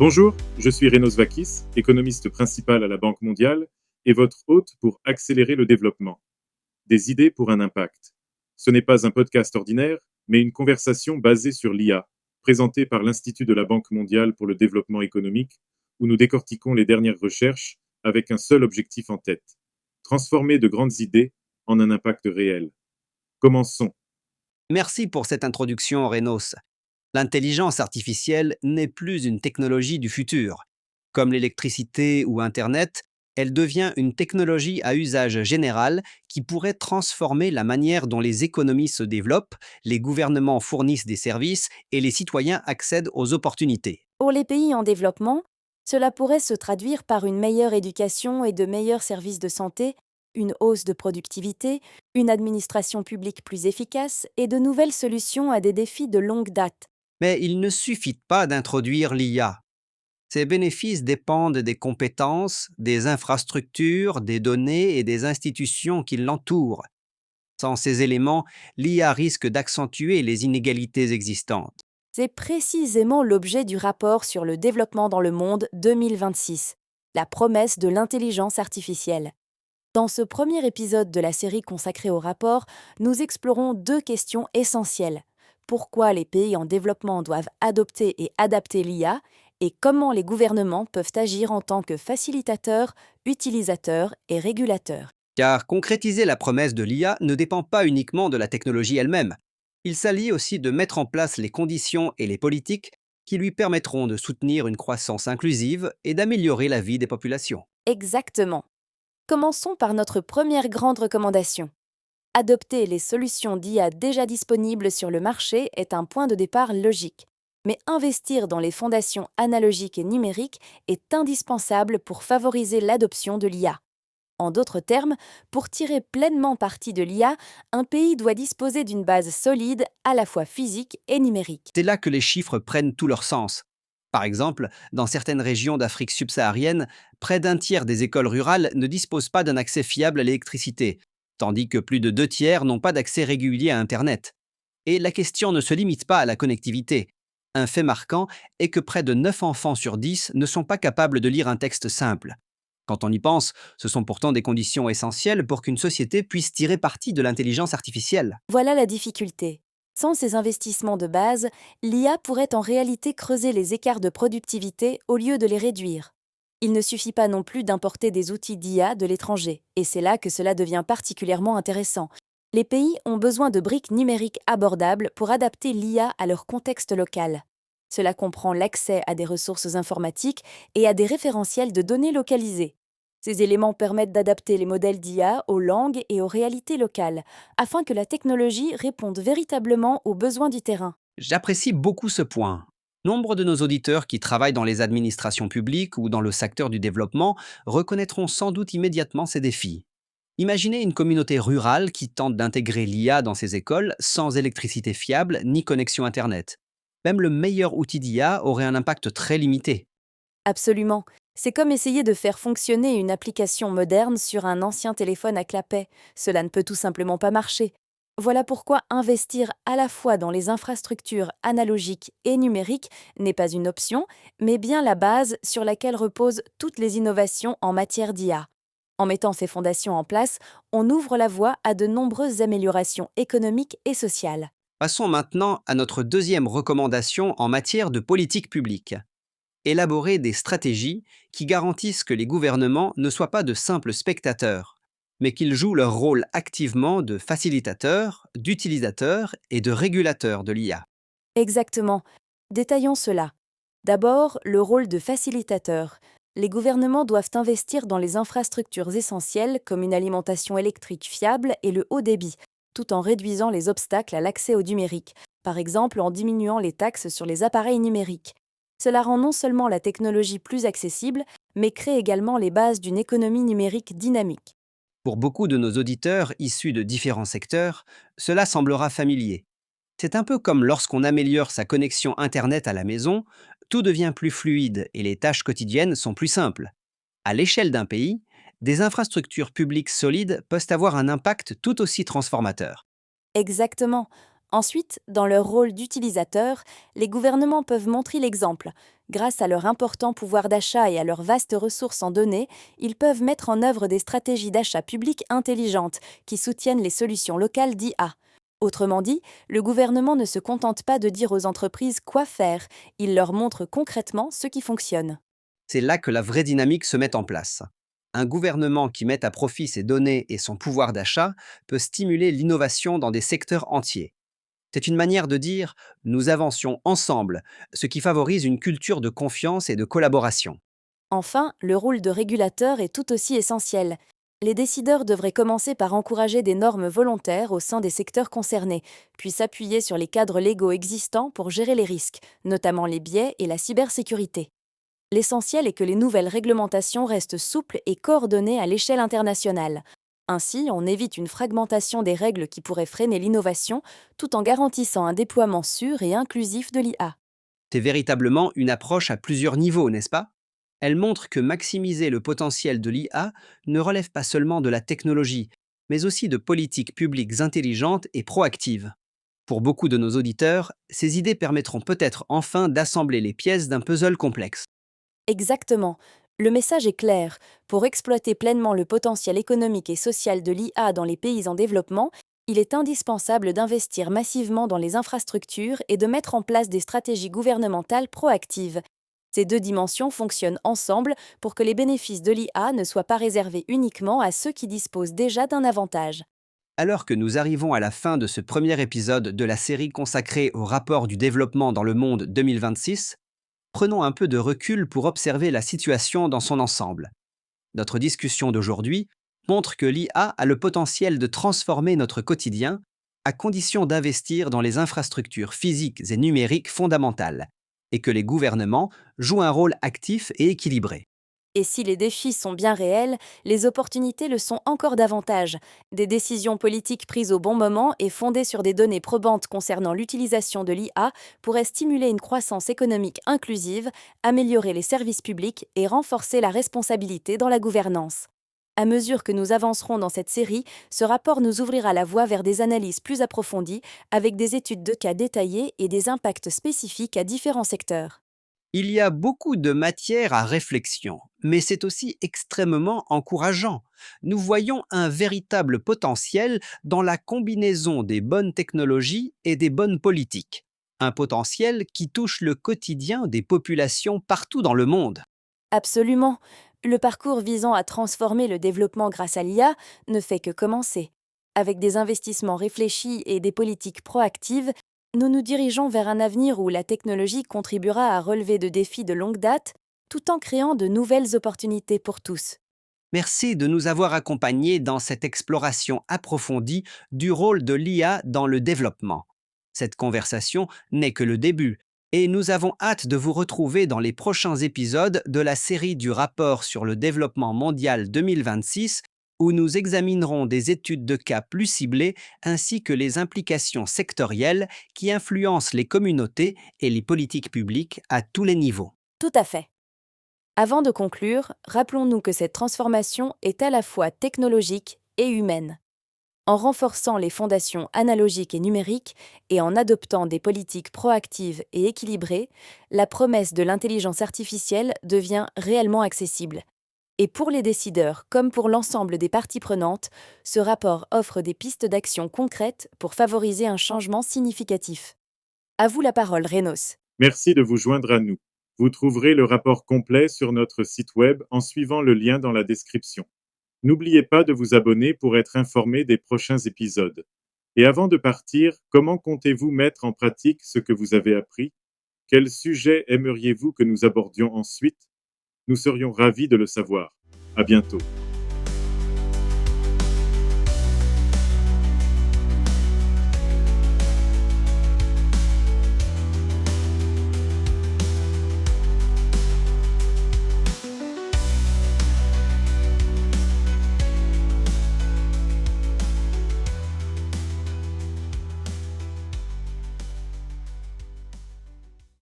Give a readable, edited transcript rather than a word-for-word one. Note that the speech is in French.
Bonjour, je suis Renos Vakis, économiste principal à la Banque mondiale et votre hôte pour accélérer le développement. Des idées pour un impact. Ce n'est pas un podcast ordinaire, mais une conversation basée sur l'IA, présentée par l'Institut de la Banque mondiale pour le développement économique, où nous décortiquons les dernières recherches avec un seul objectif en tête: transformer de grandes idées en un impact réel. Commençons. Merci pour cette introduction, Renos. L'intelligence artificielle n'est plus une technologie du futur. Comme l'électricité ou Internet, elle devient une technologie à usage général qui pourrait transformer la manière dont les économies se développent, les gouvernements fournissent des services et les citoyens accèdent aux opportunités. Pour les pays en développement, cela pourrait se traduire par une meilleure éducation et de meilleurs services de santé, une hausse de productivité, une administration publique plus efficace et de nouvelles solutions à des défis de longue date. Mais il ne suffit pas d'introduire l'IA. Ces bénéfices dépendent des compétences, des infrastructures, des données et des institutions qui l'entourent. Sans ces éléments, l'IA risque d'accentuer les inégalités existantes. C'est précisément l'objet du rapport sur le développement dans le monde 2026, la promesse de l'intelligence artificielle. Dans ce premier épisode de la série consacrée au rapport, nous explorons deux questions essentielles. Pourquoi les pays en développement doivent adopter et adapter l'IA et comment les gouvernements peuvent agir en tant que facilitateurs, utilisateurs et régulateurs. Car concrétiser la promesse de l'IA ne dépend pas uniquement de la technologie elle-même. Il s'agit aussi de mettre en place les conditions et les politiques qui lui permettront de soutenir une croissance inclusive et d'améliorer la vie des populations. Exactement. Commençons par notre première grande recommandation. Adopter les solutions d'IA déjà disponibles sur le marché est un point de départ logique. Mais investir dans les fondations analogiques et numériques est indispensable pour favoriser l'adoption de l'IA. En d'autres termes, pour tirer pleinement parti de l'IA, un pays doit disposer d'une base solide à la fois physique et numérique. C'est là que les chiffres prennent tout leur sens. Par exemple, dans certaines régions d'Afrique subsaharienne, près d'un tiers des écoles rurales ne disposent pas d'un accès fiable à l'électricité, tandis que plus de 2 tiers n'ont pas d'accès régulier à Internet. Et la question ne se limite pas à la connectivité. Un fait marquant est que près de 9 enfants sur 10 ne sont pas capables de lire un texte simple. Quand on y pense, ce sont pourtant des conditions essentielles pour qu'une société puisse tirer parti de l'intelligence artificielle. Voilà la difficulté. Sans ces investissements de base, l'IA pourrait en réalité creuser les écarts de productivité au lieu de les réduire. Il ne suffit pas non plus d'importer des outils d'IA de l'étranger, et c'est là que cela devient particulièrement intéressant. Les pays ont besoin de briques numériques abordables pour adapter l'IA à leur contexte local. Cela comprend l'accès à des ressources informatiques et à des référentiels de données localisées. Ces éléments permettent d'adapter les modèles d'IA aux langues et aux réalités locales, afin que la technologie réponde véritablement aux besoins du terrain. J'apprécie beaucoup ce point. Nombre de nos auditeurs qui travaillent dans les administrations publiques ou dans le secteur du développement reconnaîtront sans doute immédiatement ces défis. Imaginez une communauté rurale qui tente d'intégrer l'IA dans ses écoles sans électricité fiable ni connexion Internet. Même le meilleur outil d'IA aurait un impact très limité. Absolument. C'est comme essayer de faire fonctionner une application moderne sur un ancien téléphone à clapet. Cela ne peut tout simplement pas marcher. Voilà pourquoi investir à la fois dans les infrastructures analogiques et numériques n'est pas une option, mais bien la base sur laquelle reposent toutes les innovations en matière d'IA. En mettant ces fondations en place, on ouvre la voie à de nombreuses améliorations économiques et sociales. Passons maintenant à notre deuxième recommandation en matière de politique publique. Élaborer des stratégies qui garantissent que les gouvernements ne soient pas de simples spectateurs, mais qu'ils jouent leur rôle activement de facilitateurs, d'utilisateurs et de régulateurs de l'IA. Exactement. Détaillons cela. D'abord, le rôle de facilitateur. Les gouvernements doivent investir dans les infrastructures essentielles comme une alimentation électrique fiable et le haut débit, tout en réduisant les obstacles à l'accès au numérique, par exemple en diminuant les taxes sur les appareils numériques. Cela rend non seulement la technologie plus accessible, mais crée également les bases d'une économie numérique dynamique. Pour beaucoup de nos auditeurs issus de différents secteurs, cela semblera familier. C'est un peu comme lorsqu'on améliore sa connexion Internet à la maison, tout devient plus fluide et les tâches quotidiennes sont plus simples. À l'échelle d'un pays, des infrastructures publiques solides peuvent avoir un impact tout aussi transformateur. Exactement. Ensuite, dans leur rôle d'utilisateur, les gouvernements peuvent montrer l'exemple. Grâce à leur important pouvoir d'achat et à leurs vastes ressources en données, ils peuvent mettre en œuvre des stratégies d'achat public intelligentes qui soutiennent les solutions locales d'IA. Autrement dit, le gouvernement ne se contente pas de dire aux entreprises quoi faire, il leur montre concrètement ce qui fonctionne. C'est là que la vraie dynamique se met en place. Un gouvernement qui met à profit ses données et son pouvoir d'achat peut stimuler l'innovation dans des secteurs entiers. C'est une manière de dire nous avancions ensemble, ce qui favorise une culture de confiance et de collaboration. Enfin, le rôle de régulateur est tout aussi essentiel. Les décideurs devraient commencer par encourager des normes volontaires au sein des secteurs concernés, puis s'appuyer sur les cadres légaux existants pour gérer les risques, notamment les biais et la cybersécurité. L'essentiel est que les nouvelles réglementations restent souples et coordonnées à l'échelle internationale. Ainsi, on évite une fragmentation des règles qui pourrait freiner l'innovation, tout en garantissant un déploiement sûr et inclusif de l'IA. C'est véritablement une approche à plusieurs niveaux, n'est-ce pas? Elle montre que maximiser le potentiel de l'IA ne relève pas seulement de la technologie, mais aussi de politiques publiques intelligentes et proactives. Pour beaucoup de nos auditeurs, ces idées permettront peut-être enfin d'assembler les pièces d'un puzzle complexe. Exactement. Le message est clair. Pour exploiter pleinement le potentiel économique et social de l'IA dans les pays en développement, il est indispensable d'investir massivement dans les infrastructures et de mettre en place des stratégies gouvernementales proactives. Ces deux dimensions fonctionnent ensemble pour que les bénéfices de l'IA ne soient pas réservés uniquement à ceux qui disposent déjà d'un avantage. Alors que nous arrivons à la fin de ce premier épisode de la série consacrée au rapport du développement dans le monde 2026, prenons un peu de recul pour observer la situation dans son ensemble. Notre discussion d'aujourd'hui montre que l'IA a le potentiel de transformer notre quotidien, à condition d'investir dans les infrastructures physiques et numériques fondamentales, et que les gouvernements jouent un rôle actif et équilibré. Et si les défis sont bien réels, les opportunités le sont encore davantage. Des décisions politiques prises au bon moment et fondées sur des données probantes concernant l'utilisation de l'IA pourraient stimuler une croissance économique inclusive, améliorer les services publics et renforcer la responsabilité dans la gouvernance. À mesure que nous avancerons dans cette série, ce rapport nous ouvrira la voie vers des analyses plus approfondies, avec des études de cas détaillées et des impacts spécifiques à différents secteurs. Il y a beaucoup de matière à réflexion, mais c'est aussi extrêmement encourageant. Nous voyons un véritable potentiel dans la combinaison des bonnes technologies et des bonnes politiques. Un potentiel qui touche le quotidien des populations partout dans le monde. Absolument. Le parcours visant à transformer le développement grâce à l'IA ne fait que commencer. Avec des investissements réfléchis et des politiques proactives, nous nous dirigeons vers un avenir où la technologie contribuera à relever de défis de longue date, tout en créant de nouvelles opportunités pour tous. Merci de nous avoir accompagnés dans cette exploration approfondie du rôle de l'IA dans le développement. Cette conversation n'est que le début, et nous avons hâte de vous retrouver dans les prochains épisodes de la série du rapport sur le développement mondial 2026, où nous examinerons des études de cas plus ciblées ainsi que les implications sectorielles qui influencent les communautés et les politiques publiques à tous les niveaux. Tout à fait. Avant de conclure, rappelons-nous que cette transformation est à la fois technologique et humaine. En renforçant les fondations analogiques et numériques et en adoptant des politiques proactives et équilibrées, la promesse de l'intelligence artificielle devient réellement accessible. Et pour les décideurs comme pour l'ensemble des parties prenantes, ce rapport offre des pistes d'action concrètes pour favoriser un changement significatif. À vous la parole, Renos. Merci de vous joindre à nous. Vous trouverez le rapport complet sur notre site web en suivant le lien dans la description. N'oubliez pas de vous abonner pour être informé des prochains épisodes. Et avant de partir, comment comptez-vous mettre en pratique ce que vous avez appris? Quel sujet aimeriez-vous que nous abordions ensuite? Nous serions ravis de le savoir. À bientôt.